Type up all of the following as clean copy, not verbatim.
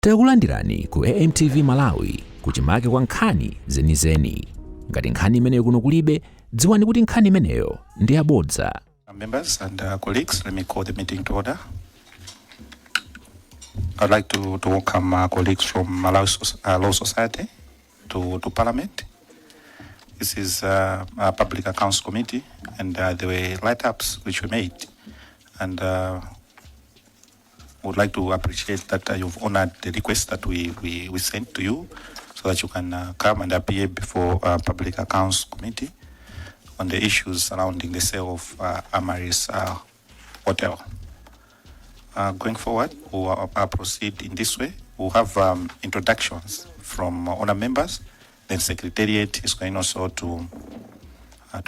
Takulandirani ku AMTV Malawi kuchimake kwa nkhani zenizeni. Ngati nkhani imeneyo kuno kulibe, dziwani kuti nkhani imeneyo ndi yabodza. Members and colleagues, let me call the meeting to order. I'd like to welcome colleagues from Malawi Law Society to Parliament. This is a Public Accounts Committee, and there were write-ups which were made, and would like to appreciate that you've honored the request that we sent to you so that you can come and appear before Public Accounts Committee on the issues surrounding the sale of Amaryllis Hotel. Going forward, we'll proceed in this way. We'll have introductions from honor members. Then Secretariat is going also to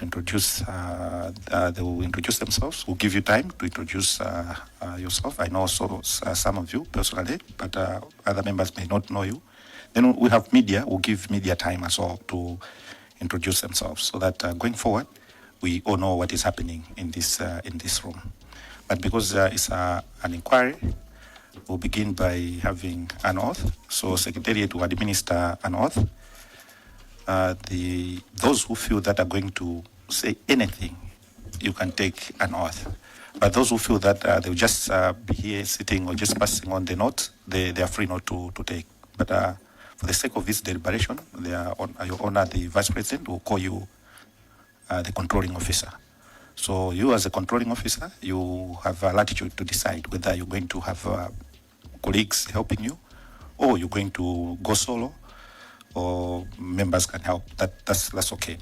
introduce, they will introduce themselves. We'll give you time to introduce yourself. I know also some of you personally, but other members may not know you. Then we have media. We'll give media time as well to introduce themselves so that going forward, we all know what is happening in this room. But because it's an inquiry, we'll begin by having an oath. So Secretariat will administer an oath. Those who feel that are going to say anything, you can take an oath. But those who feel that they'll just be here sitting or just passing on the notes, they are free not to take. But for the sake of this deliberation, Your Honor, the Vice President will call you the controlling officer. So you as a controlling officer, you have a latitude to decide whether you're going to have colleagues helping you or you're going to go solo, or members can help. That's okay.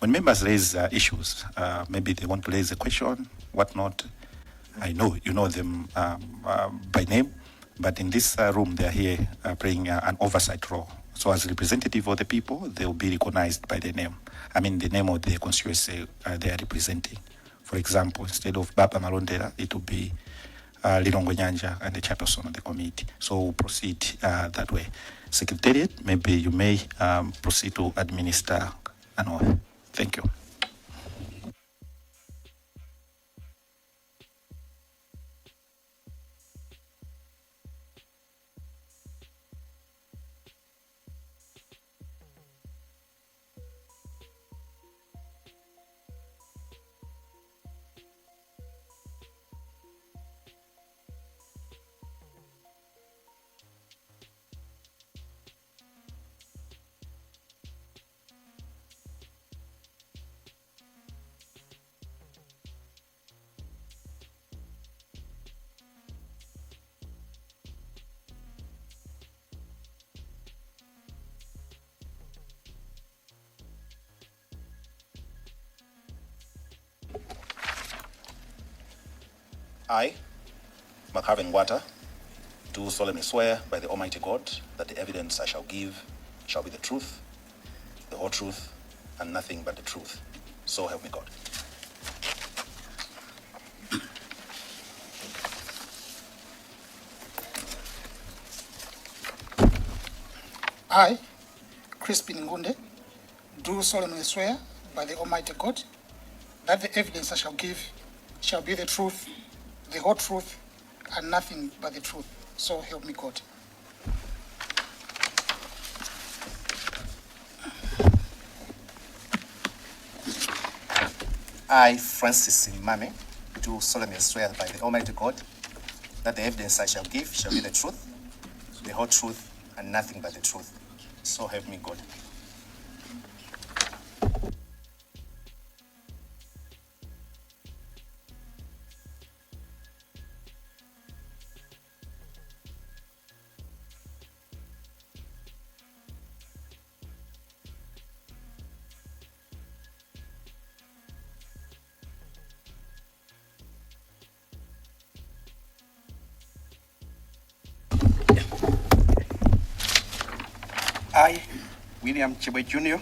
When members raise issues, maybe they want to raise a question, whatnot, I know you know them by name, but in this room they are here playing an oversight role. So as representative of the people, they will be recognized by the name. I mean the name of the constituency they are representing. For example, instead of Baba Malondera, it will be Lilongo Nyanja and the chairperson of the committee. So we'll proceed that way. Secretariat, maybe you may proceed to administer an oath. Thank you. I, Makhaven Ngwata, do solemnly swear by the Almighty God that the evidence I shall give shall be the truth, the whole truth, and nothing but the truth. So help me God. I, Crispin Ngunde, do solemnly swear by the Almighty God that the evidence I shall give shall be the truth, the whole truth, and nothing but the truth. So help me God. I, Francis Mame, do solemnly swear by the Almighty God that the evidence I shall give shall be the truth, the whole truth, and nothing but the truth. So help me God. I, William Chibwe Jr.,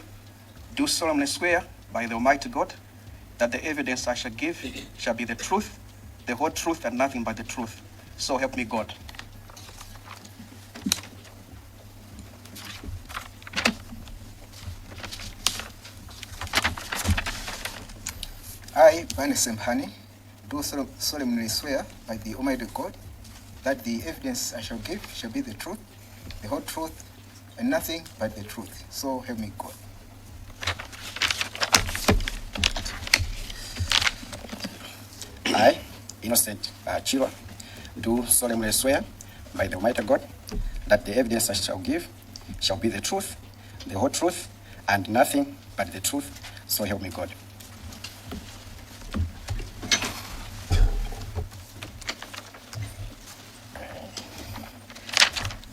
do solemnly swear by the Almighty God that the evidence I shall give shall be the truth, the whole truth, and nothing but the truth. So help me God. I, Nkhani, do solemnly swear by the Almighty God that the evidence I shall give shall be the truth, the whole truth, and nothing but the truth. So help me God. I, Innocent Chirwa, do solemnly swear by the Almighty God that the evidence I shall give shall be the truth, the whole truth, and nothing but the truth. So help me God.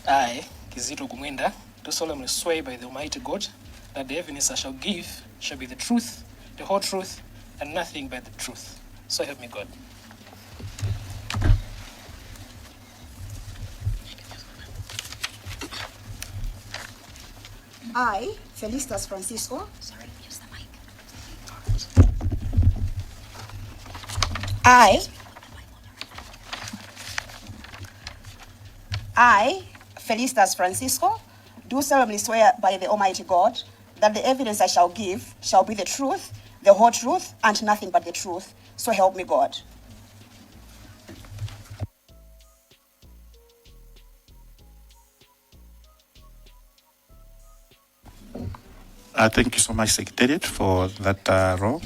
I, Kizito Kumwenda, do solemnly swear by the Almighty God that the evidence I shall give shall be the truth, the whole truth, and nothing but the truth. So help me God. I, Felicitas Francisco. Sorry, use the mic. I, Felicitas Francisco, do solemnly swear by the Almighty God that the evidence I shall give shall be the truth, the whole truth, and nothing but the truth. So help me God. Thank you so much, Secretariat, for that role.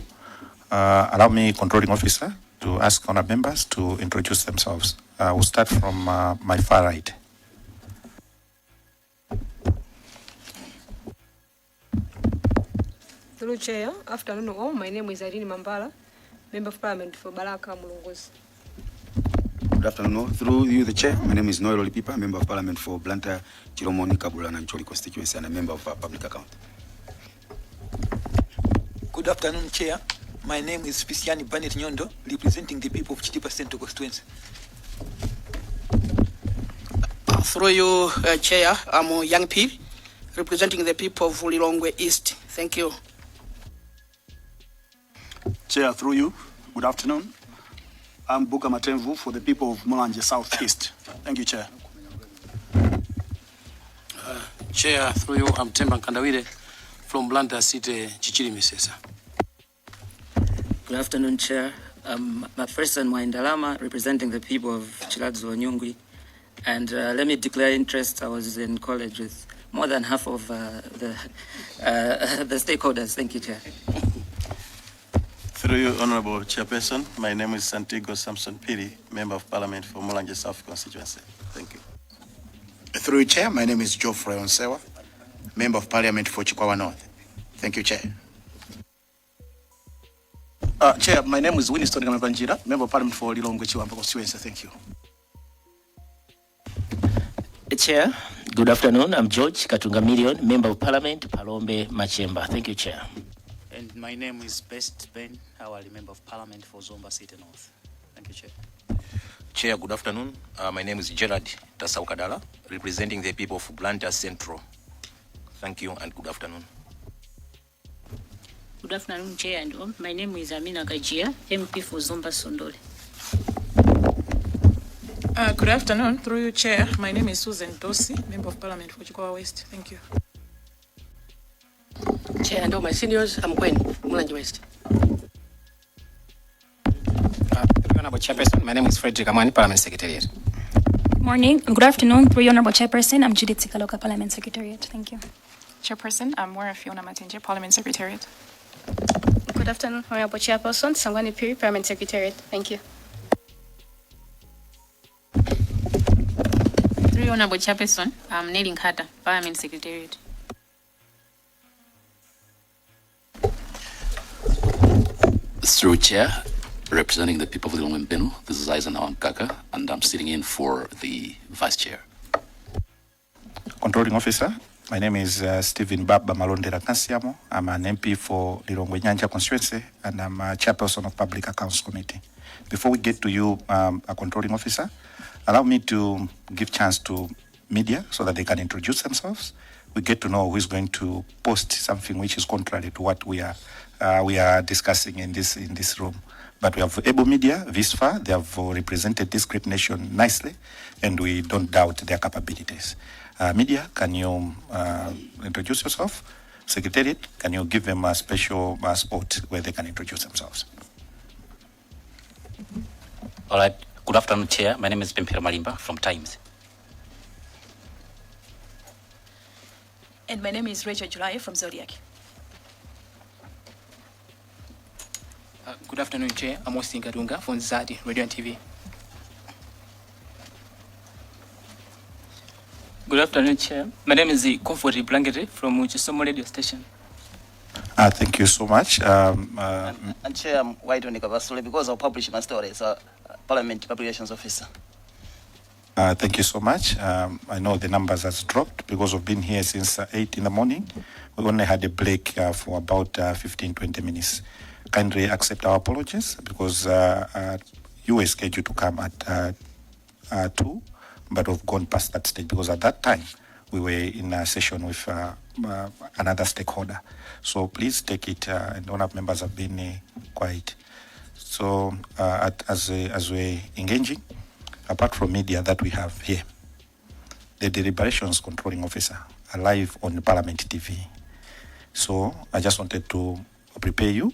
Allow me, controlling officer, to ask honour members to introduce themselves. We'll start from my far right. Through Chair, afternoon all, my name is Ili Mbwalo, Member of Parliament for Balaka Mulunguzi. Good afternoon. Through you, the Chair, my name is Noel Olipipa, Member of Parliament for Blantyre, Chiromoni, Kabula, and Choli constituency, and a member of Public Account. Good afternoon, Chair. My name is Spiciani Banet Nyondo, representing the people of Chitipa Central constituency. Through you, Chair, I'm Young P, representing the people of Lilongwe East. Thank you. Chair, through you, good afternoon. I'm Buka Matemvu for the people of Mulanje South East. Thank you, Chair. Chair, through you, I'm Temba Kandawide from Blantyre City, Chichiri Misesa. Good afternoon, Chair. I'm Macpherson Mwandalama, representing the people of Chiladzo Nyungwi. And let me declare interest. I was in college with more than half of the stakeholders. Thank you, Chair. Through you, Honorable Chairperson, my name is Santiago Samson Piri, Member of Parliament for Mulanje South constituency. Thank you. Through you, Chair, my name is Geoffrey Onsewa, Member of Parliament for Chikwawa North. Thank you, Chair. Chair, my name is Winston Gamabanjira, Member of Parliament for Lilongwe Chiwamba constituency. Thank you. Chair, good afternoon. I'm George Katunga Million, Member of Parliament, Palombe Machemba. Thank you, Chair. And my name is Best Ben Hawali, Member of Parliament for Zomba City North. Thank you, Chair. Chair, good afternoon. My name is Gerard Tasaukadala, representing the people of Blantyre Central. Thank you and good afternoon. Good afternoon, Chair and all. My name is Amina Gajia, MP for Zomba Sondole. Good afternoon. Through you, Chair. My name is Susan Dosi, Member of Parliament for Chikwawa West. Thank you. Chair and all my seniors, I'm Gwen, Mulanje West. Honorable Chairperson, my name is Frederick Amani, Parliament Secretariat. Morning. Good afternoon. Through you, Honorable Chairperson, I'm Judith Sikaloka, Parliament Secretariat. Thank you. Chairperson, I'm Moira Fiona Matinje, Parliament Secretariat. Good afternoon, Honorable Chairperson, Sangwani Piri, Parliament Secretariat. Thank you. Through Honorable Chairperson, I'm Nelly Nkata, Parliament Secretariat. Through Chair, representing the people of the Lilongwe, this is Eisenhower Nkaka, and I'm sitting in for the Vice Chair. Controlling Officer, my name is Stephen Baba Malondera Kansiamo. I'm an MP for Lilongwe Nyanja constituency, and I'm a Chairperson of Public Accounts Committee. Before we get to you, a Controlling Officer, allow me to give chance to media so that they can introduce themselves. We get to know who is going to post something which is contrary to what we are discussing in this room. But we have able media this far. They have represented this great nation nicely, and we don't doubt their capabilities. Media, can you introduce yourself? Secretariat, can you give them a special spot where they can introduce themselves? All right. Good afternoon, Chair. My name is Pempera Malimba from Times. And my name is Rachel July from Zodiac. Good afternoon, Chair. I'm Austin Kadunga from Zadi Radio and TV. Good afternoon, Chair. My name is Comfort Blankety from Chisomo Radio Station. Thank you so much. And Chair, I'm White on Nikavasole because I'll publish my story as a Parliament Public Relations Officer. Thank you so much. I know the numbers has dropped because we've been here since 8 in the morning. We only had a break for about 15-20 minutes. Kindly accept our apologies because you were scheduled to come at 2, but we've gone past that stage because at that time we were in a session with another stakeholder. So please take it, and honourable members have been quiet. So as we're engaging, apart from media that we have here, the deliberations controlling officer are live on Parliament TV. So I just wanted to prepare you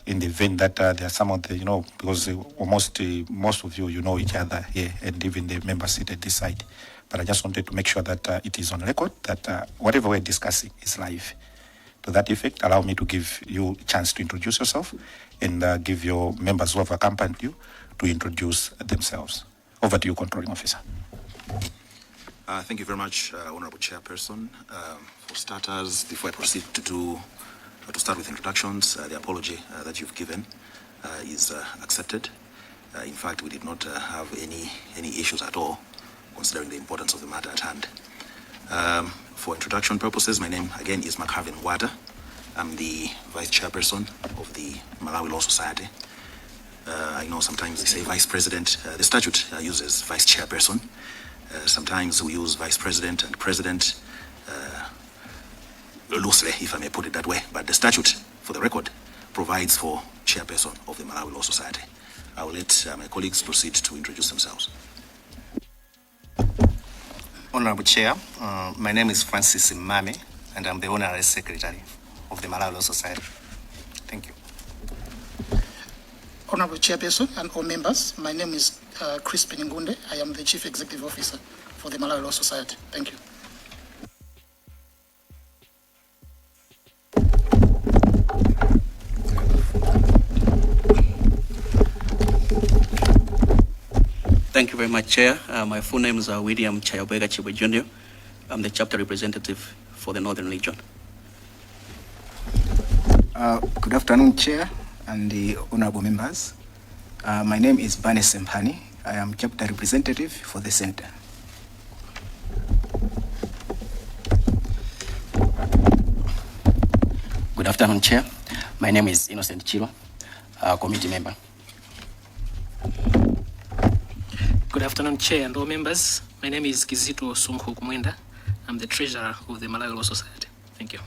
in the event that there are some of the, because almost most of you know each other here, and even the members seated this side. But I just wanted to make sure that it is on record, that whatever we're discussing is live. To that effect, allow me to give you a chance to introduce yourself and give your members who have accompanied you to introduce themselves. Over to you, Controlling Officer. Thank you very much, Honorable Chairperson. For starters, before I proceed to start with introductions, the apology that you've given is accepted. In fact, we did not have any issues at all, considering the importance of the matter at hand. For introduction purposes, my name again is Makhavin Wada. I'm the Vice Chairperson of the Malawi Law Society. I know sometimes they say Vice President. The statute uses Vice Chairperson. Sometimes we use Vice President and President loosely, if I may put it that way. But the statute, for the record, provides for Chairperson of the Malawi Law Society. I will let my colleagues proceed to introduce themselves. Honorable Chair, my name is Francis Mame, and I'm the Honorary Secretary of the Malawi Law Society. Thank you. Honorable Chairperson and all members, my name is Crispin Ngunde. I am the Chief Executive Officer for the Malawi Law Society. Thank you. Thank you very much, Chair. My full name is William Chayabwega Chibwe Jr. I'm the chapter representative for the Northern Region. Good afternoon, Chair and the honorable members. My name is Bane Sempani. I am chapter representative for the center. Good afternoon, Chair. My name is Innocent Chilo, committee member. Good afternoon, Chair and all members. My name is Kizito Sungho Kumwenda. I'm the treasurer of the Malawi Law Society. Thank you.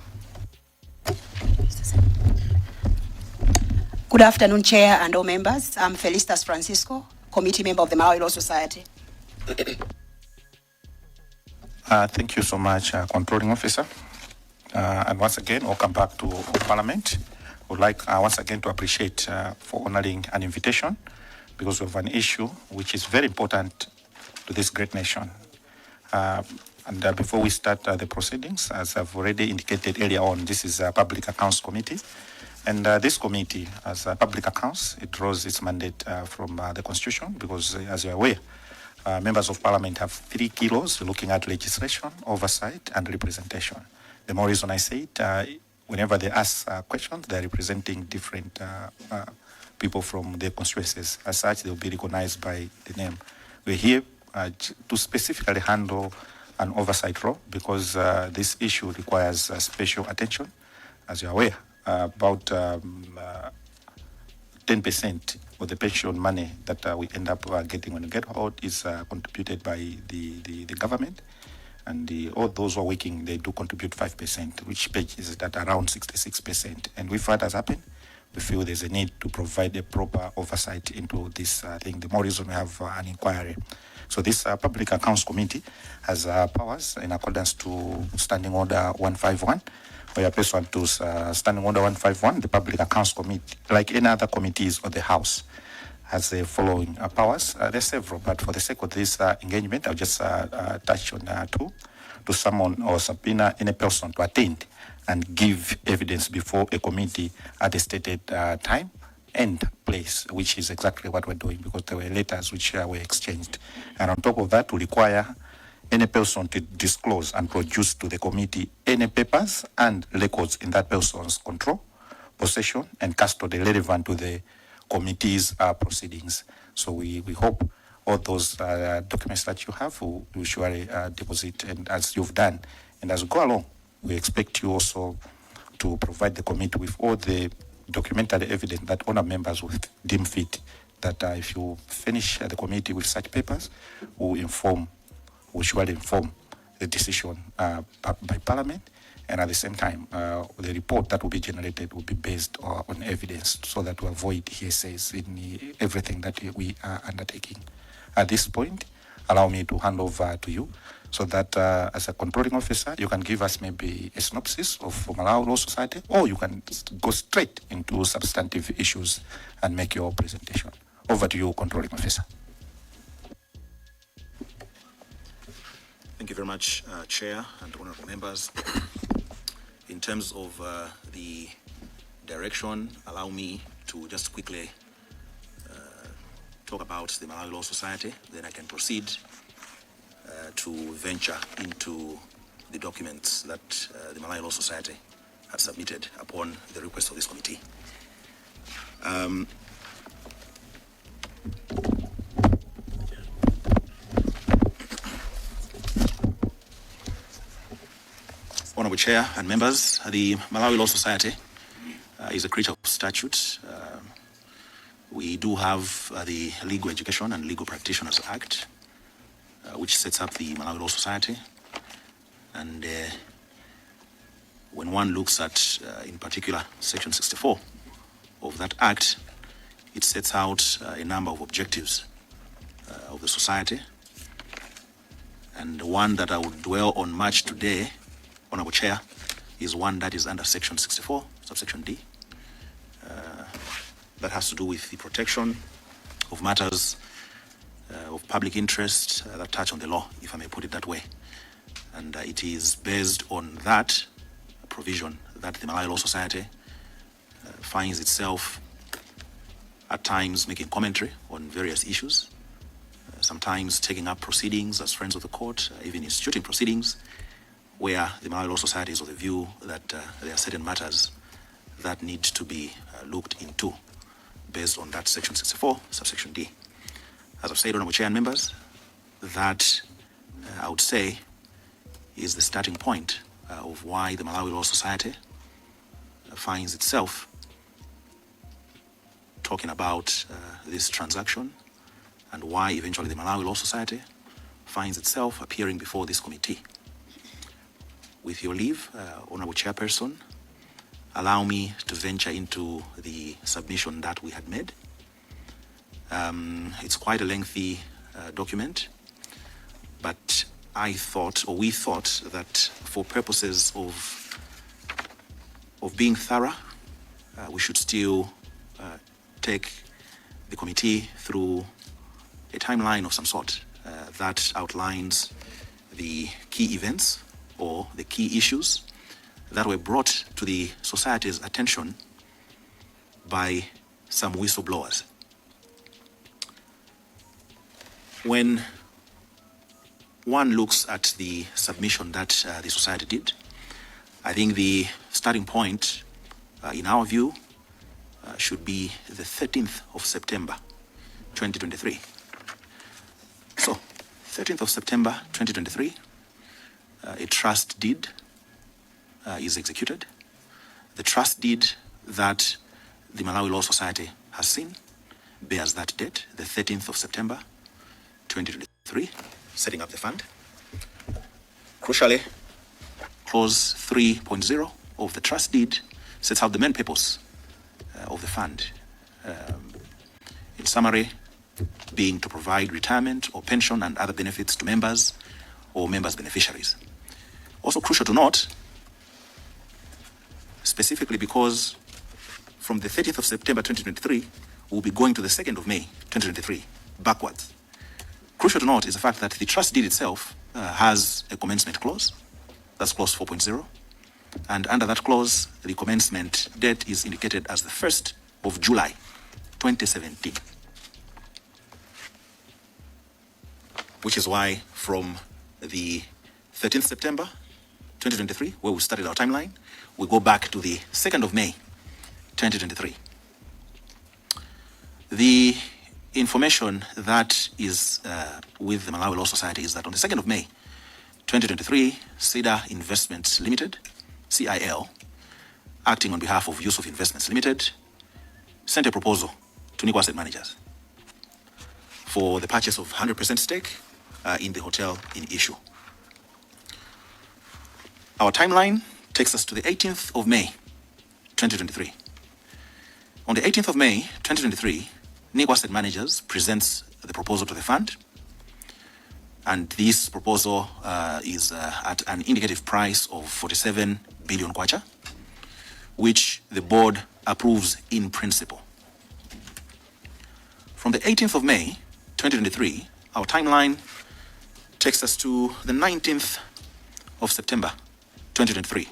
Good afternoon, Chair and all members. I'm Felicitas Francisco, committee member of the Malawi Law Society. Thank you so much, Controlling Officer. And once again, welcome back to Parliament. I would like once again to appreciate for honoring an invitation, because we have an issue which is very important to this great nation. And before we start the proceedings, as I've already indicated earlier on, this is a Public Accounts Committee. And this committee, as public accounts, it draws its mandate from the Constitution, because as you're aware, members of Parliament have 3 kilos looking at legislation, oversight, and representation. The more reason I say it, whenever they ask questions, they're representing different people from their constituencies. As such, they'll be recognized by the name. We're here to specifically handle an oversight role, because this issue requires special attention. As you're aware, about 10% of the pension money that we end up getting when we get out is contributed by the government. And all those who are working, they do contribute 5%, which is at around 66%. And if that has happened, we feel there's a need to provide a proper oversight into this thing. The more reason we have an inquiry. So this Public Accounts Committee has powers in accordance to Standing Order 151, where pursuant to Standing Order 151, the Public Accounts Committee, like any other committees of the House, has the following powers. There's several, but for the sake of this engagement, I'll just touch on 2. to summon or subpoena any person to attend and give evidence before a committee at a stated time and place, which is exactly what we're doing, because there were letters which were exchanged. And on top of that, we require any person to disclose and produce to the committee any papers and records in that person's control, possession, and custody relevant to the committee's proceedings. So we hope all those documents that you have will surely deposit, and as you've done. And as we go along, we expect you also to provide the committee with all the documentary evidence that honor members will deem fit, that if you finish the committee with such papers, will surely inform the decision by Parliament, and at the same time, the report that will be generated will be based on evidence, so that we avoid hearsays in everything that we are undertaking. At this point, allow me to hand over to you, so that as a controlling officer, you can give us maybe a synopsis of Malawi Law Society, or you can go straight into substantive issues and make your presentation. Over to you, controlling officer. Thank you very much, Chair and honorable members. In terms of the direction, allow me to just quickly talk about the Malawi Law Society, then I can proceed to venture into the documents that the Malawi Law Society had submitted upon the request of this committee. Honorable Chair and members, the Malawi Law Society is a creature of statute. We do have the Legal Education and Legal Practitioners Act, which sets up the Malawi Law Society. And when one looks at, in particular, Section 64 of that Act, it sets out a number of objectives of the society. And the one that I will dwell on much today, Honorable Chair, is one that is under Section 64, subsection D, that has to do with the protection of matters of public interest that touch on the law, if I may put it that way. And it is based on that provision that the Malawi Law Society finds itself at times making commentary on various issues, sometimes taking up proceedings as friends of the court, even instituting proceedings, where the Malawi Law Society is of the view that there are certain matters that need to be looked into based on that Section 64, subsection D. As I've said, Honorable Chair and members, that I would say is the starting point of why the Malawi Law Society finds itself talking about this transaction, and why eventually the Malawi Law Society finds itself appearing before this committee. With your leave, Honorable Chairperson, allow me to venture into the submission that we had made. It's quite a lengthy document, but we thought that for purposes of being thorough, we should still take the committee through a timeline of some sort that outlines the key events or the key issues that were brought to the society's attention by some whistleblowers. When one looks at the submission that the society did, I think the starting point, in our view, should be the 13th of September, 2023. So, 13th of September, 2023, a trust deed is executed. The trust deed that the Malawi Law Society has seen bears that date, the 13th of September, 2023, setting up the fund. Crucially, clause 3.0 of the trust deed sets out the main purpose of the fund. In summary, being to provide retirement or pension and other benefits to members or members' beneficiaries. Also crucial to note, specifically because from the 30th of September 2023, we'll be going to the 2nd of May 2023, backwards. Crucial to note is the fact that the trust deed itself has a commencement clause, That's clause 4.0. And under that clause, the commencement date is indicated as the 1st of July, 2017. Which is why from the 13th September, 2023, where we started our timeline, we go back to the 2nd of May, 2023. The information that is with the Malawi Law Society is that on the 2nd of May, 2023, Cedar Investments Limited, CIL, acting on behalf of Yusuf Investments Limited, sent a proposal to Niko Asset Managers for the purchase of 100% stake in the hotel in issue. Our timeline takes us to the 18th of May, 2023. On the 18th of May, 2023, Niko Asset Managers presents the proposal to the fund. And this proposal is at an indicative price of 47 billion kwacha, which the board approves in principle. From the 18th of May, 2023, our timeline takes us to the 19th of September, 2023.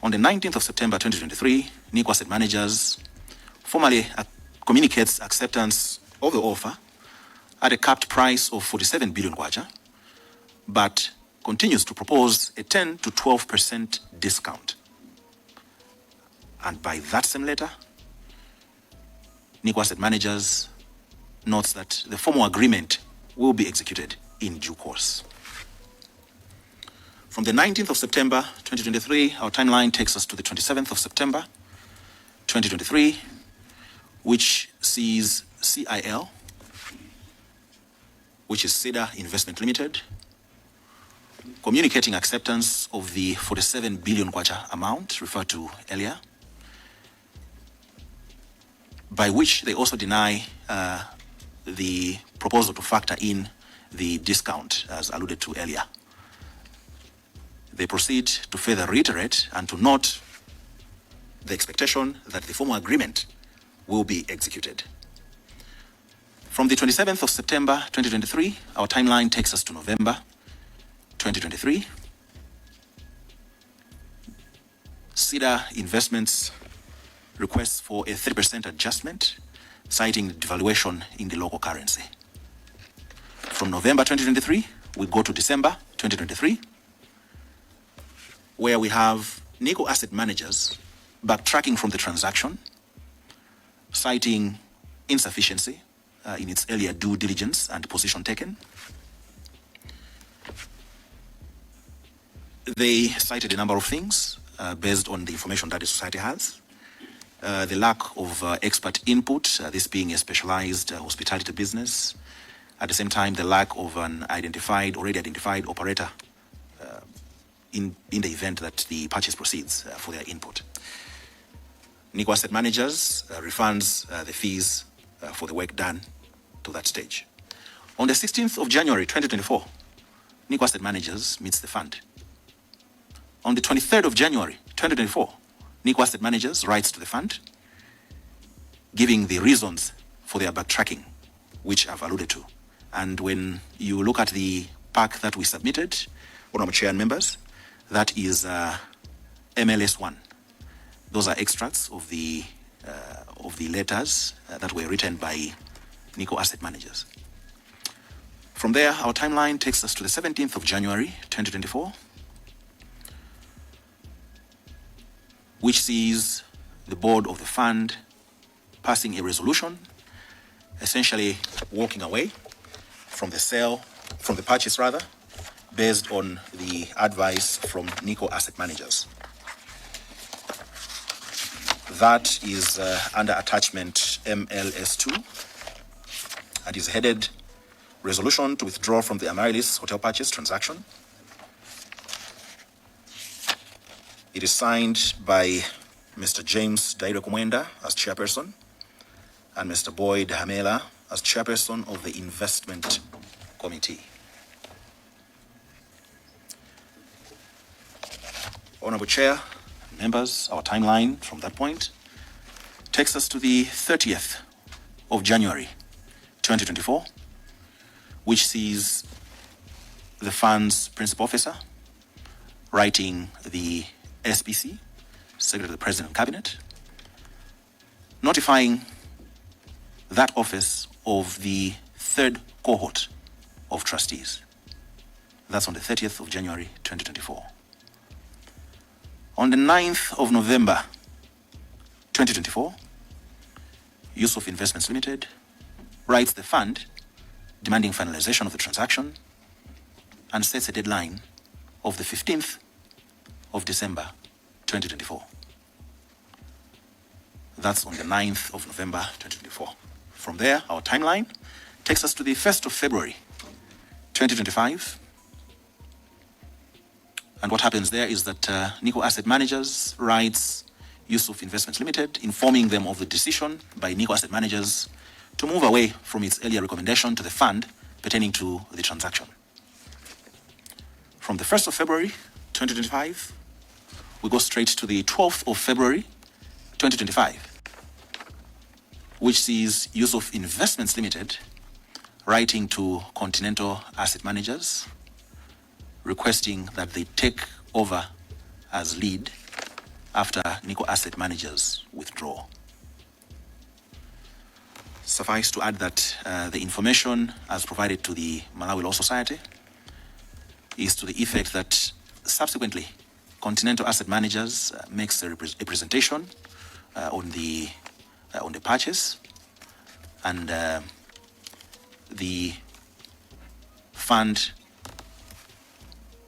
On the 19th of September, 2023, Niko Asset Managers formally communicates acceptance of the offer at a capped price of 47 billion kwacha, but continues to propose a 10 to 12% discount. And by that same letter, Niko Asset Managers notes that the formal agreement will be executed in due course. From the 19th of September, 2023, our timeline takes us to the 27th of September, 2023, which sees CIL, which is Cedar Investment Limited, communicating acceptance of the 47 billion kwacha amount referred to earlier, by which they also deny the proposal to factor in the discount as alluded to earlier. They proceed to further reiterate and to note the expectation that the formal agreement will be executed. From the 27th of September 2023, our timeline takes us to November 2023. Cedar Investments requests for a 30% adjustment, citing devaluation in the local currency. From November 2023, we go to December 2023, where we have Niko Asset Managers backtracking from the transaction, citing insufficiency in its earlier due diligence and position taken. They cited a number of things based on the information that the society has. The lack of expert input, this being a specialized hospitality business. At the same time, the lack of an already identified operator in the event that the purchase proceeds for their input. Niko Asset Managers refunds the fees for the work done to that stage. On the 16th of January 2024, Niko Asset Managers meets the fund. On the 23rd of January 2024, Niko Asset Managers writes to the fund, giving the reasons for their backtracking, which I've alluded to. And when you look at the pack that we submitted, Honorable Chair and members, that is MLS 1. Those are extracts of the letters that were written by Niko Asset Managers. From there, our timeline takes us to the 17th of January 2024, which sees the board of the fund passing a resolution, essentially walking away from the purchase, based on the advice from Niko Asset Managers. That is under attachment MLS2 and is headed Resolution to Withdraw from the Amaryllis Hotel Purchase Transaction. It is signed by Mr. James Dairo Kumwenda as chairperson and Mr. Boyd Hamela as chairperson of the investment committee. Honorable Chair, members, our timeline from that point takes us to the 30th of January 2024, which sees the fund's principal officer writing the SPC, Secretary of the President and Cabinet, notifying that office of the third cohort of trustees. That's on the 30th of January 2024. On the 9th of November 2024, Yusuf Investments Limited writes the fund demanding finalization of the transaction and sets a deadline of the 15th of December 2024. That's on the 9th of November 2024. From there, our timeline takes us to the 1st of February 2025. And what happens there is that Nico Asset Managers writes Yusuf Investments Limited, informing them of the decision by Nico Asset Managers to move away from its earlier recommendation to the fund pertaining to the transaction. From the 1st of February 2025, we go straight to the 12th of February 2025, which sees Yusuf Investments Limited writing to Continental Asset Managers requesting that they take over as lead after Nico Asset Managers withdraw. Suffice to add that the information as provided to the Malawi Law Society is to the effect that subsequently Continental Asset Managers makes a representation on the purchase, and the fund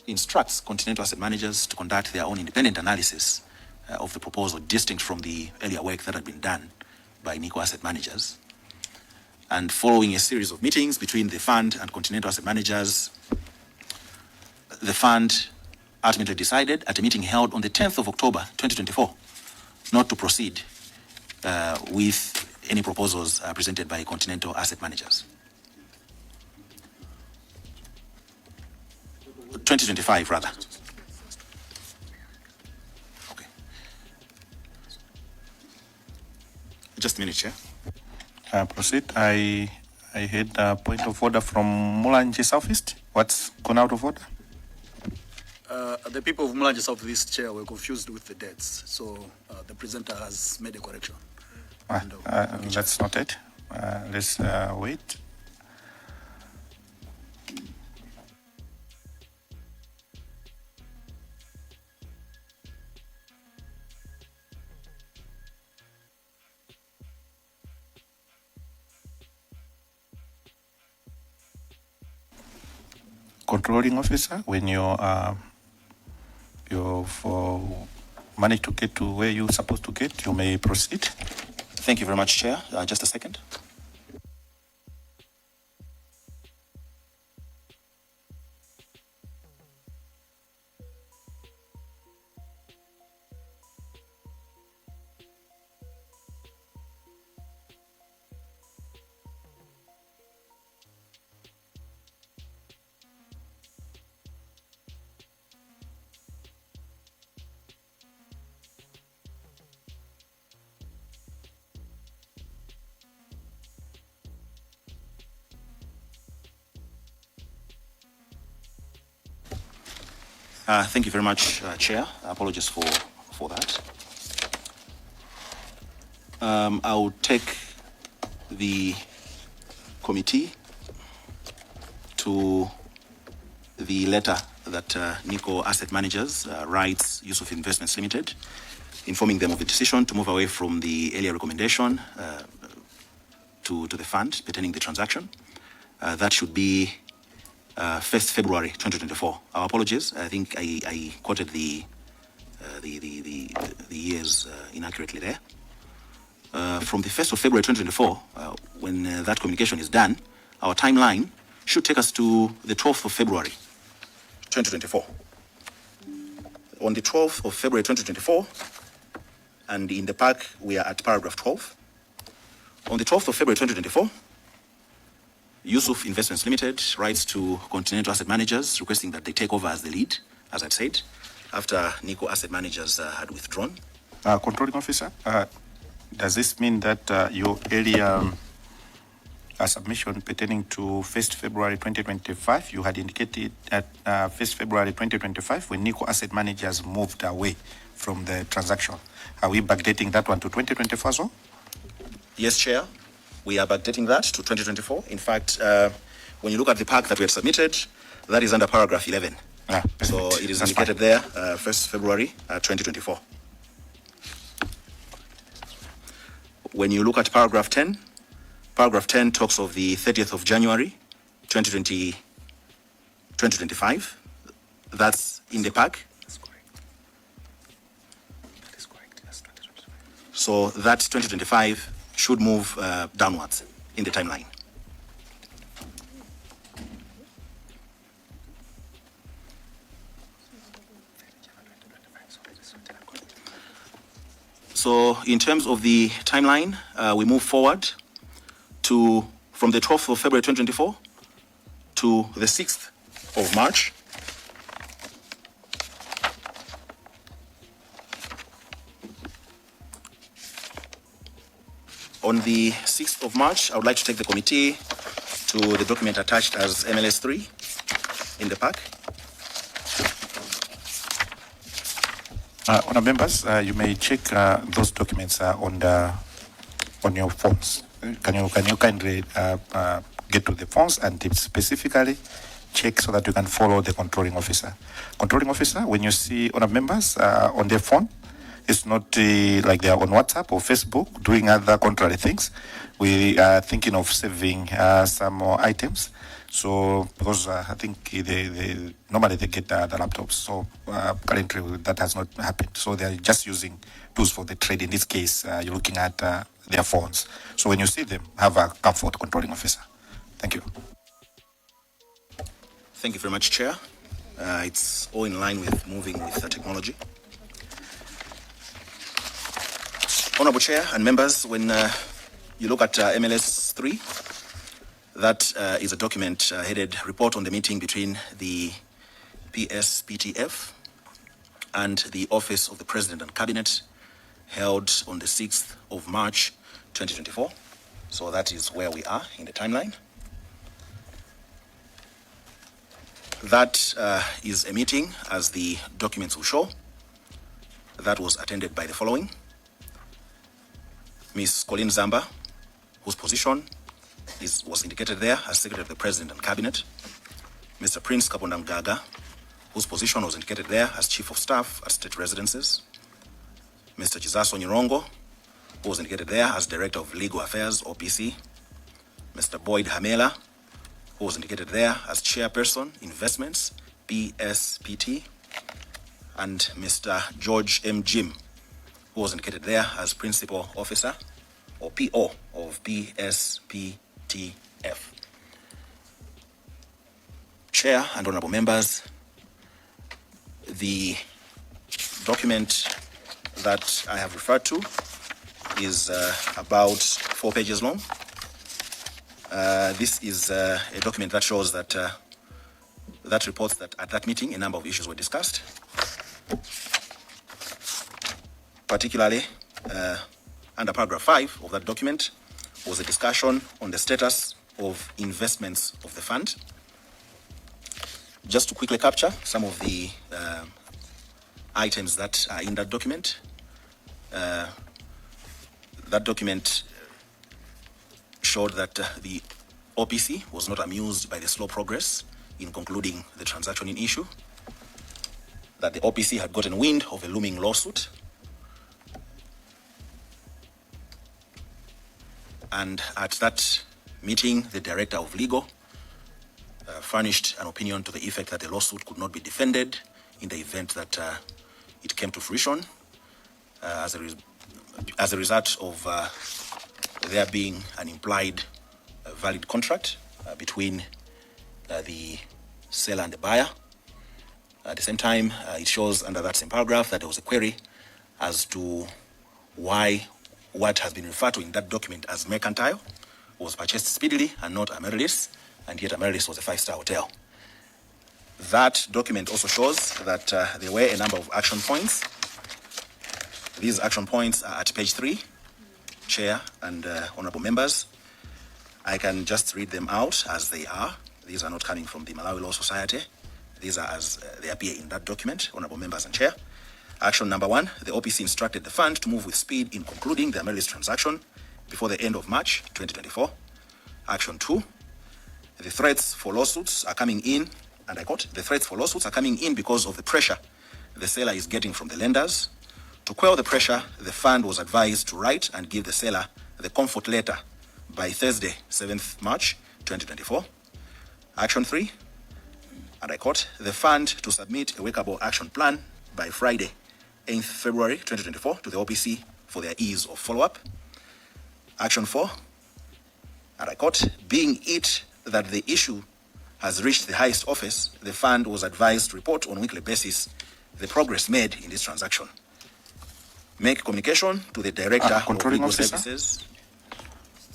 instructs Continental Asset Managers to conduct their own independent analysis of the proposal, distinct from the earlier work that had been done by Nico Asset Managers. And following a series of meetings between the fund and Continental Asset Managers, the fund ultimately decided at a meeting held on the 10th of October 2024 not to proceed with any proposals presented by Continental Asset Managers. 2025 rather. Okay. Just a minute, Chair. Proceed. I had a point of order from Mulanje Southeast. What's gone out of order? The people of Mulanje Southeast, Chair, were confused with the dates, so the presenter has made a correction. That's not it. Let's wait. Controlling officer, when you've managed to get to where you're supposed to get, you may proceed. Thank you very much, Chair. Just a second. Thank you very much, Chair. Apologies for that. I will take the committee to the letter that Nico Asset Managers writes Yusuf Investments Limited, informing them of the decision to move away from the earlier recommendation to the fund pertaining the transaction. That should be 1st February 2024. Our apologies. I think I quoted the years inaccurately there. From the 1st of February 2024, when that communication is done, our timeline should take us to the 12th of February 2024. On the 12th of February 2024, and in the pack we are at paragraph 12. On the 12th of February 2024, Yusuf Investments Limited writes to Continental Asset Managers requesting that they take over as the lead, as I've said, after Nico Asset Managers had withdrawn. Controlling officer, does this mean that your earlier a submission pertaining to 1st February 2025. You had indicated at 1st February 2025 when Nico Asset Managers moved away from the transaction. Are we backdating that one to 2024 as well? Yes, Chair. We are backdating that to 2024. In fact, when you look at the pack that we have submitted, that is under paragraph 11. So it is indicated there, 1st February 2024. When you look at paragraph 10 talks of the 30th of January 2025. That's in the pack. So that 2025 should move downwards in the timeline. So in terms of the timeline, we move forward from the 12th of February 2024 to the 6th of March. On the 6th of March, I would like to take the committee to the document attached as MLS 3 in the pack. Honourable members, you may check those documents on your phones. Can you kindly get to the phones and specifically check so that you can follow the controlling officer. Controlling officer, when you see honourable members on their phone, it's not like they are on WhatsApp or Facebook doing other contrary things. We are thinking of saving some more items. So, because I think they normally they get the laptops. So, currently that has not happened. So, they are just using tools for the trade. In this case, you're looking at their phones. So, when you see them, have a comfort controlling officer. Thank you. Thank you very much, Chair. It's all in line with moving with the technology. Honorable Chair and members, when you look at MLS 3, that is a document headed Report on the Meeting between the PSPTF and the Office of the President and Cabinet held on the 6th of March 2024. So that is where we are in the timeline. That is a meeting, as the documents will show, that was attended by the following: Ms. Colleen Zamba, whose position was indicated there as Secretary of the President and Cabinet; Mr. Prince Kabonda Mgaga, whose position was indicated there as Chief of Staff at State Residences; Mr. Chizaso Nyirongo, who was indicated there as Director of Legal Affairs, OPC; Mr. Boyd Hamela, who was indicated there as Chairperson, Investments, PSPT; and Mr. George M. Jim, who was indicated there as Principal Officer, or PO, of PSPTF. Chair and honorable members, the document that I have referred to is about 4 pages long. This is a document that shows that that reports that at that meeting a number of issues were discussed. Particularly, under paragraph 5 of that document was a discussion on the status of investments of the fund. Just to quickly capture some of the items that are in that document. That document showed that the OPC was not amused by the slow progress in concluding the transaction in issue, that the OPC had gotten wind of a looming lawsuit, and at that meeting, the Director of Legal furnished an opinion to the effect that the lawsuit could not be defended in the event that it came to fruition as a result of there being an implied valid contract between the seller and the buyer. At the same time, it shows under that same paragraph that there was a query as to why what has been referred to in that document as mercantile was purchased speedily and not Amaryllis, and yet Amaryllis was a 5-star hotel. That document also shows that there were a number of action points. These action points are at page 3, Chair and honorable members. I can just read them out as they are. These are not coming from the Malawi Law Society. These are as they appear in that document, honorable members and chair. Action number 1, the OPC instructed the fund to move with speed in concluding the Amaryllis transaction before the end of March 2024. Action 2, the threats for lawsuits are coming in, and I quote, the threats for lawsuits are coming in because of the pressure the seller is getting from the lenders. To quell the pressure, the fund was advised to write and give the seller the comfort letter by Thursday, 7th March 2024. Action 3, and I quote, the fund to submit a workable action plan by Friday, 8th February 2024 to the OPC for their ease of follow-up. Action 4, and I quote, being it that the issue has reached the highest office, the fund was advised to report on a weekly basis the progress made in this transaction. Make communication to the Director of Controlling Legal Officer. Services.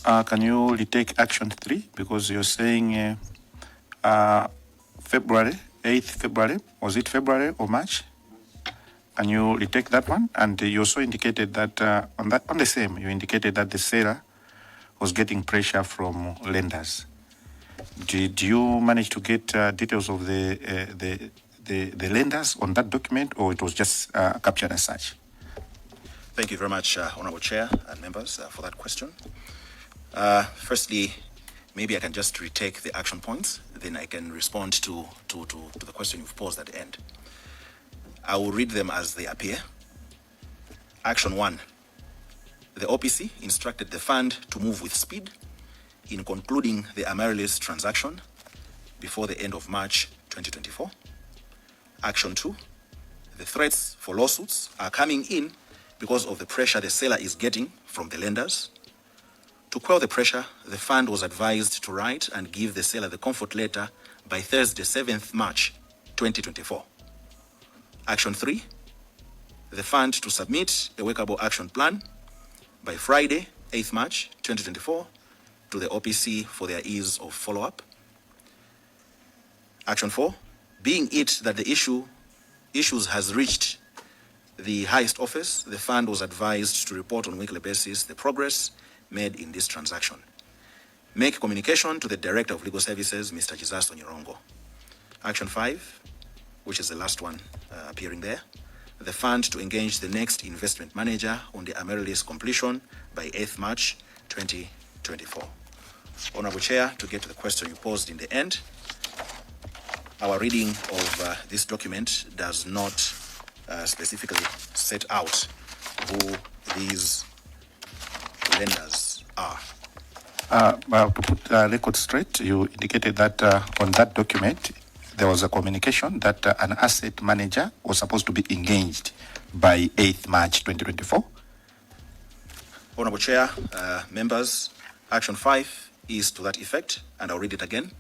Can you retake action 3? Because you're saying February, 8th February. Was it February or March? Can you retake that one? And you also indicated that on the same, you indicated that the seller was getting pressure from lenders. Did you manage to get details of the lenders on that document, or it was just captured as such? Thank you very much, Honorable Chair and members, for that question. Firstly, maybe I can just retake the action points, then I can respond to the question you've posed at the end. I will read them as they appear. Action 1. The OPC instructed the fund to move with speed in concluding the Amaryllis transaction before the end of March 2024. Action 2. The threats for lawsuits are coming in because of the pressure the seller is getting from the lenders. To quell the pressure, the fund was advised to write and give the seller the comfort letter by Thursday, 7th March 2024. Action 3, the fund to submit a workable action plan by Friday, 8th March 2024 to the OPC for their ease of follow-up. Action 4, being it that the issues has reached the highest office, the fund was advised to report on a weekly basis the progress made in this transaction. Make communication to the Director of Legal Services, Mr. Jizaso Nyirongo. Action 5, which is the last one appearing there, the fund to engage the next investment manager on the Amaryllis completion by 8th March 2024. Honorable Chair, to get to the question you posed in the end, our reading of this document does not specifically set out who these lenders are. Well, to put the record straight, you indicated that on that document, there was a communication that an asset manager was supposed to be engaged by 8th March 2024. Honorable Chair, members, Action 5 is to that effect, and I'll read it again.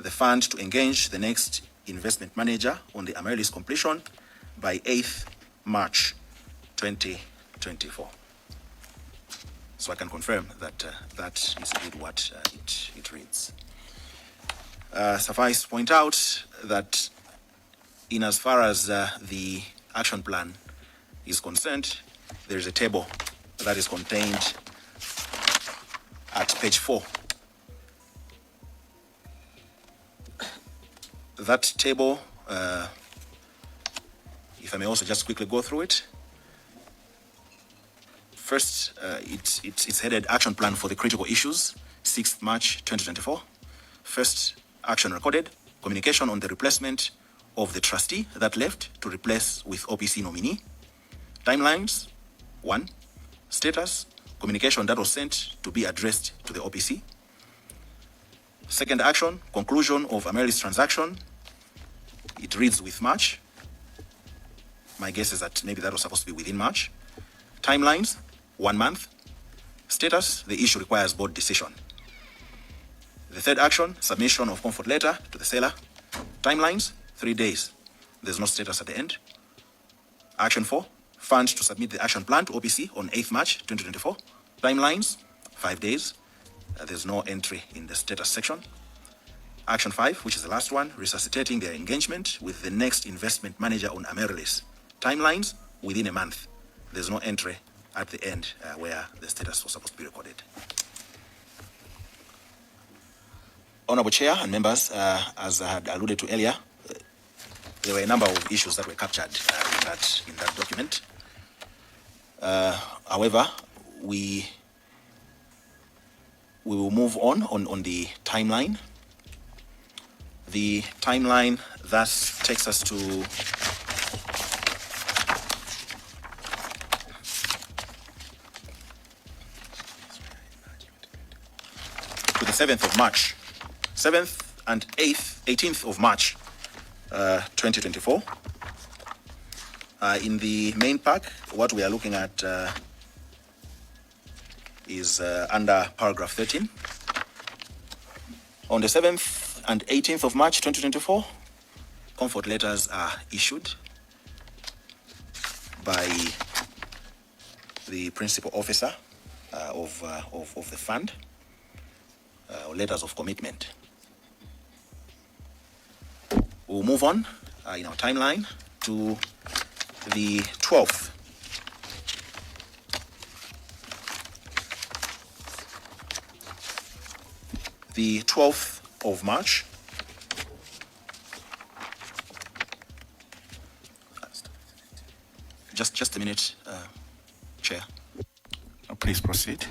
The fund to engage the next investment manager on the Amaryllis completion by 8th March 2024. So I can confirm that that is indeed what it reads. Suffice to point out that in as far as the action plan is concerned, there is a table that is contained at page 4. That table, if I may also just quickly go through it. First, it's headed Action Plan for the Critical Issues, 6th March 2024. First action recorded, communication on the replacement of the trustee that left to replace with OPC nominee. Timelines, 1. Status, communication that was sent to be addressed to the OPC. Second action, conclusion of Amaryllis transaction. It reads with March. My guess is that maybe that was supposed to be within March. Timelines, 1 month. Status, the issue requires board decision. The third action, submission of comfort letter to the seller. Timelines, 3 days. There's no status at the end. Action 4, fund to submit the action plan to OPC on 8th March 2024. Timelines, 5 days. There's no entry in the status section. Action 5, which is the last one, resuscitating their engagement with the next investment manager on Amaryllis. Timelines, within a month. There's no entry at the end where the status was supposed to be recorded. Honorable Chair and members, as I had alluded to earlier, there were a number of issues that were captured in that document. However, we will move on the timeline. The timeline thus takes us to the 7th of March, 7th and 18th of March, 2024. In the main pack, what we are looking at is under paragraph 13. On the 7th and 18th of March 2024, comfort letters are issued by the principal officer of the fund, or letters of commitment. We'll move on in our timeline to the 12th. The 12th of March. Just a minute, Chair. Please proceed.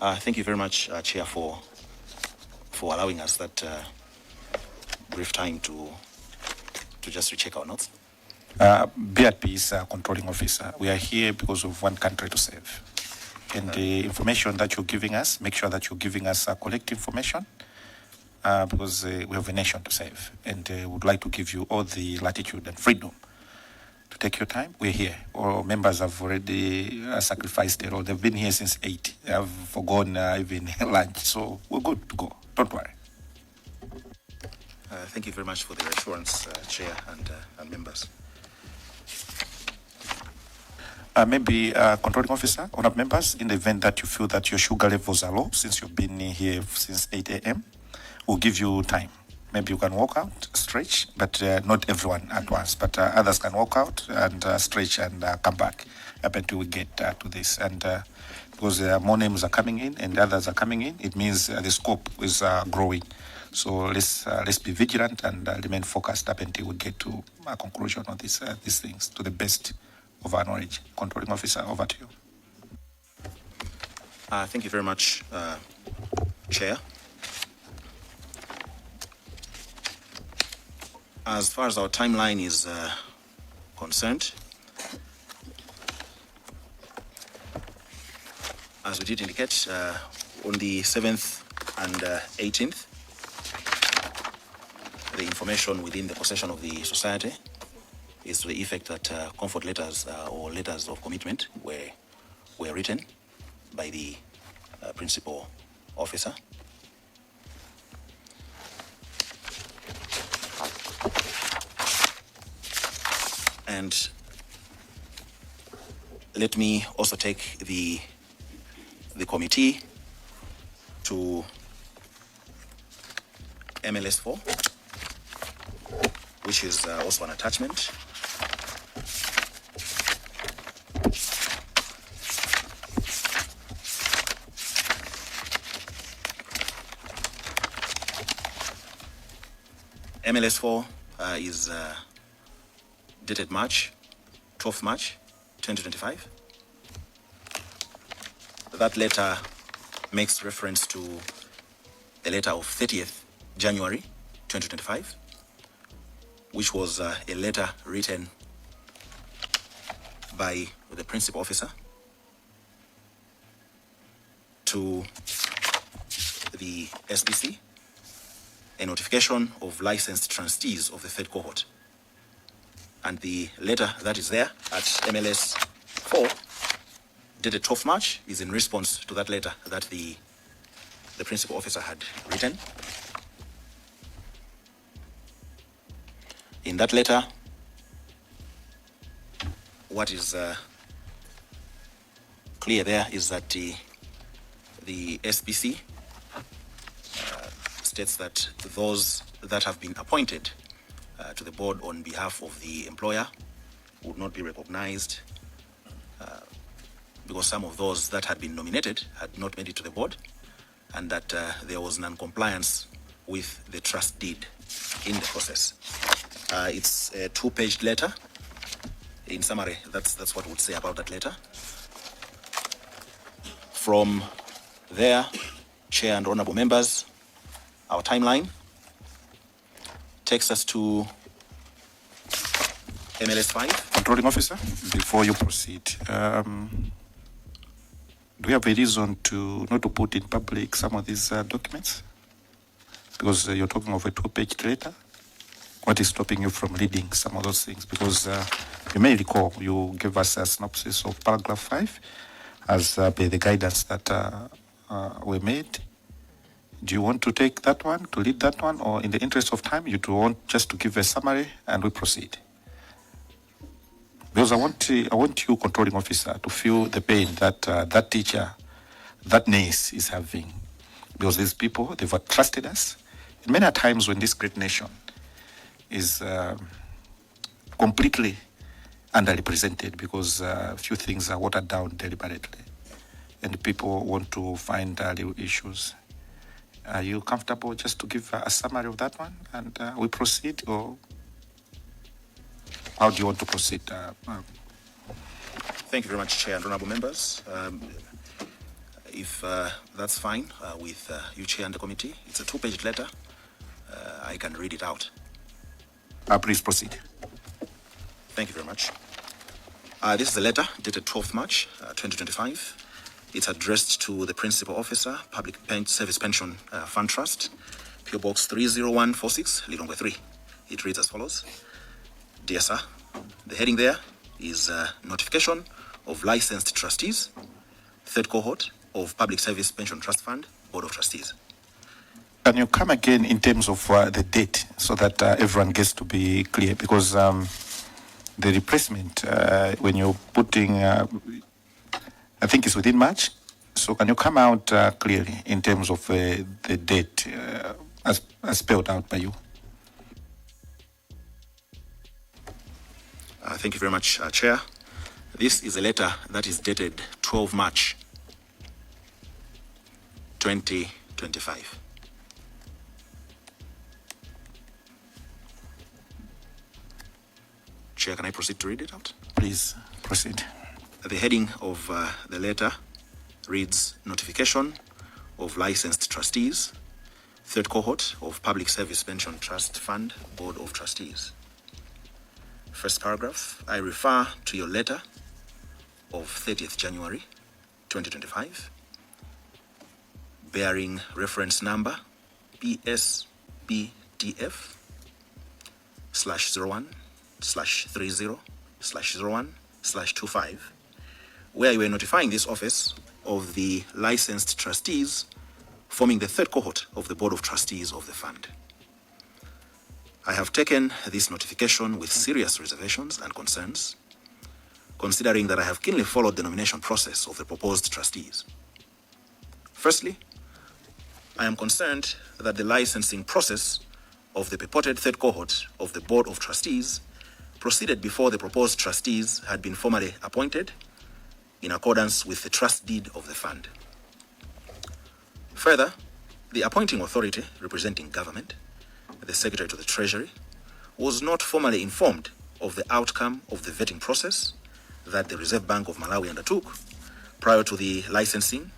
Thank you very much, Chair, for allowing us that brief time to just recheck our notes. BRP is a controlling officer. We are here because of one country to serve. And the information that you're giving us, make sure that you're giving us correct information because we have a nation to serve. And we would like to give you all the latitude and freedom to take your time. We're here. Our members have already sacrificed their role. They've been here since 8. They have forgone even lunch. So we're good to go. Don't worry. Thank you very much for the reassurance, Chair and members. Maybe controlling officer, honored members, in the event that you feel that your sugar levels are low, since you've been here since 8 a.m., we'll give you time. Maybe you can walk out, stretch, but not everyone at once. But others can walk out and stretch and come back up until we get to this. And because more names are coming in and others are coming in, it means the scope is growing. So let's be vigilant and remain focused up until we get to a conclusion on these things to the best of our knowledge. Controlling officer, over to you. Thank you very much, Chair. As far as our timeline is concerned, as we did indicate, on the 7th and 18th, the information within the possession of the society is to the effect that comfort letters or letters of commitment were written by the principal officer. And let me also take the committee to MLS4, which is also an attachment. MLS4 is dated 12th March 2025. That letter makes reference to the letter of 30th January 2025, which was a letter written by the principal officer to the SBC a notification of licensed trustees of the third cohort. And the letter that is there at MLS 4, dated 12th March, is in response to that letter that the principal officer had written. In that letter, what is clear there is that the SPC states that those that have been appointed to the board on behalf of the employer would not be recognized because some of those that had been nominated had not made it to the board, and that there was non-compliance with the trust deed in the process. It's a 2-page letter. In summary, that's what I would say about that letter. From there, Chair and honorable members, our timeline takes us to MLS 5. Controlling officer, before you proceed, do we have a reason to not to put in public some of these documents? Because you're talking of a 2-page letter. What is stopping you from reading some of those things? Because you may recall you gave us a synopsis of paragraph 5 as per the guidance that were made. Do you want to take that one, to read that one, or in the interest of time, you do want just to give a summary and we proceed? Because I want you, controlling officer, to feel the pain that that teacher, that niece is having. Because these people, they've trusted us. And many times when this great nation is completely underrepresented because a few things are watered down deliberately and people want to find real issues. Are you comfortable just to give a summary of that one and we proceed, or how do you want to proceed? Thank you very much, Chair and honorable members. If that's fine with you, Chair, and the committee, it's a 2-page letter. I can read it out. Please proceed. Thank you very much. This is a letter dated 12th March 2025. It's addressed to the Principal Officer, Public Service Pension Fund Trust, PO Box 30146, Lilongwe 3. It reads as follows. Dear Sir, the heading there is Notification of Licensed Trustees, Third Cohort of Public Service Pension Trust Fund, Board of Trustees. Can you come again in terms of the date so that everyone gets to be clear? Because the replacement, when you're putting, I think it's within March. So can you come out clearly in terms of the date as spelled out by you? Thank you very much, Chair. This is a letter that is dated 12 March 2025. Chair, can I proceed to read it out? Please proceed. The heading of the letter reads Notification of Licensed Trustees, Third Cohort of Public Service Pension Trust Fund, Board of Trustees. First paragraph, I refer to your letter of 30th January 2025, bearing reference number PSBTF/01/30/01/25, where you are notifying this office of the licensed trustees forming the third cohort of the Board of Trustees of the fund. I have taken this notification with serious reservations and concerns, considering that I have keenly followed the nomination process of the proposed trustees. Firstly, I am concerned that the licensing process of the purported third cohort of the Board of Trustees proceeded before the proposed trustees had been formally appointed in accordance with the trust deed of the fund. Further, the appointing authority representing government, the Secretary to the Treasury, was not formally informed of the outcome of the vetting process that the Reserve Bank of Malawi undertook prior to the licensing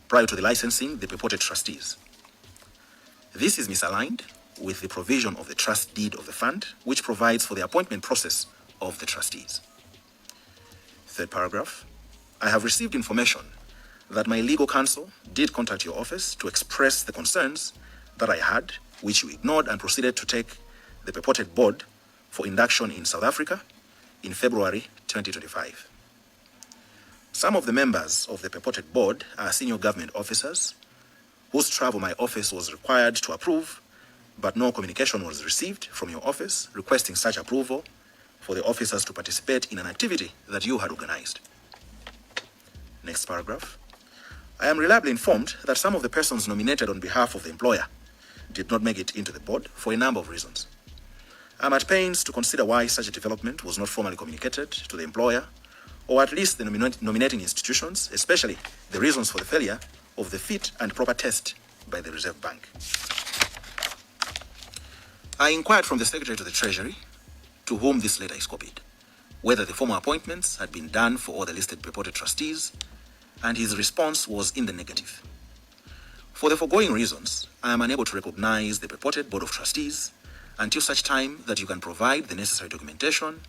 the purported trustees. This is misaligned with the provision of the trust deed of the fund, which provides for the appointment process of the trustees. Third paragraph, I have received information that my legal counsel did contact your office to express the concerns that I had, which you ignored and proceeded to take the purported board for induction in South Africa in February 2025. Some of the members of the purported board are senior government officers whose travel my office was required to approve, but no communication was received from your office requesting such approval for the officers to participate in an activity that you had organized. Next paragraph. I am reliably informed that some of the persons nominated on behalf of the employer did not make it into the board for a number of reasons. I'm at pains to consider why such a development was not formally communicated to the employer, or at least the nominating institutions, especially the reasons for the failure of the fit and proper test by the Reserve Bank. I inquired from the Secretary to the Treasury, to whom this letter is copied, whether the formal appointments had been done for all the listed purported trustees, and his response was in the negative. For the foregoing reasons, I am unable to recognize the purported Board of Trustees until such time that you can provide the necessary documentation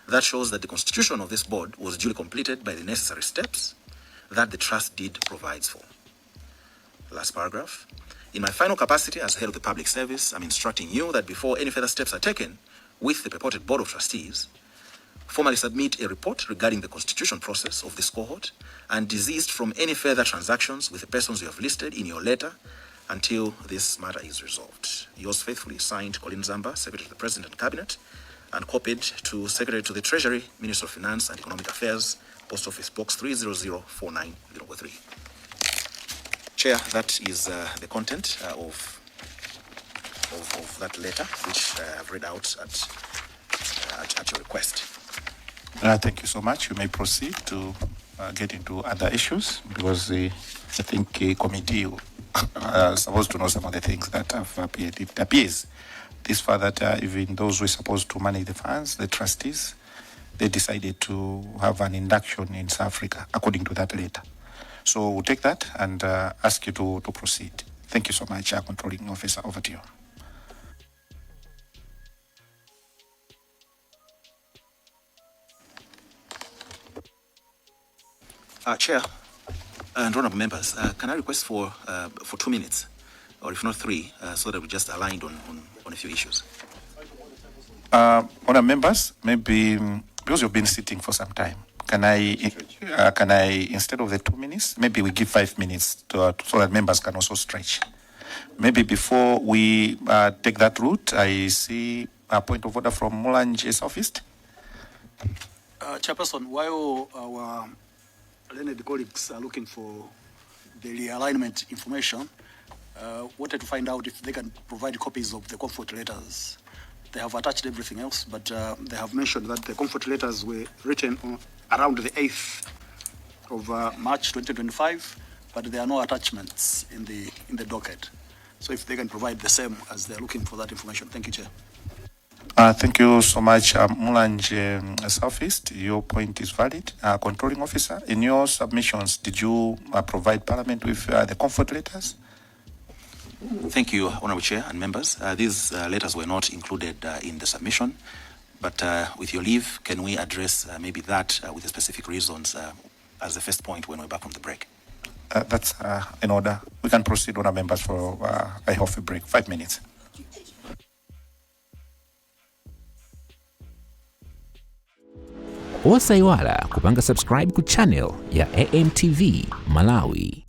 that shows that the constitution of this board was duly completed by the necessary steps that the trust deed provides for. Last paragraph. In my final capacity as head of the public service, I'm instructing you that before any further steps are taken with the purported Board of Trustees, formally submit a report regarding the constitution process of this cohort and desist from any further transactions with the persons you have listed in your letter until this matter is resolved. Yours faithfully, signed Colin Zamba, Secretary to the President and Cabinet, and copied to Secretary to the Treasury, Minister of Finance and Economic Affairs, Post Office Box 30049, Lilongwe 3. Chair, that is the content of that letter, which I have read out at your request. Thank you so much. You may proceed to get into other issues, because I think the committee is supposed to know some of the things that have appeared. It appears this far that even those who are supposed to manage the funds, the trustees, they decided to have an induction in South Africa, according to that letter. So we'll take that and ask you to proceed. Thank you so much, Controlling Officer. Over to you. Chair and honorable members, can I request for 2 minutes, or if not 3, so that we just aligned on a few issues? Honorable members, maybe because you've been sitting for some time, can I instead of the 2 minutes, maybe we give 5 minutes so that members can also stretch. Maybe before we take that route, I see a point of order from Mulanje's office. Chairperson, while our learned colleagues are looking for the realignment information, wanted to find out if they can provide copies of the comfort letters. They have attached everything else, but they have mentioned that the comfort letters were written around the 8th of March 2025, but there are no attachments in the docket. So if they can provide the same as they're looking for that information. Thank you, Chair. Thank you so much, Mulanje Southeast. Your point is valid. Controlling Officer, in your submissions, did you provide Parliament with the comfort letters? Thank you, Honorable Chair and members. These letters were not included in the submission, but with your leave, can we address maybe that with the specific reasons as the first point when we're back from the break? That's in order. We can proceed, Honorable members, for a half a break, 5 minutes. Osaiwala kupanga subscribe ku channel ya AMTV Malawi.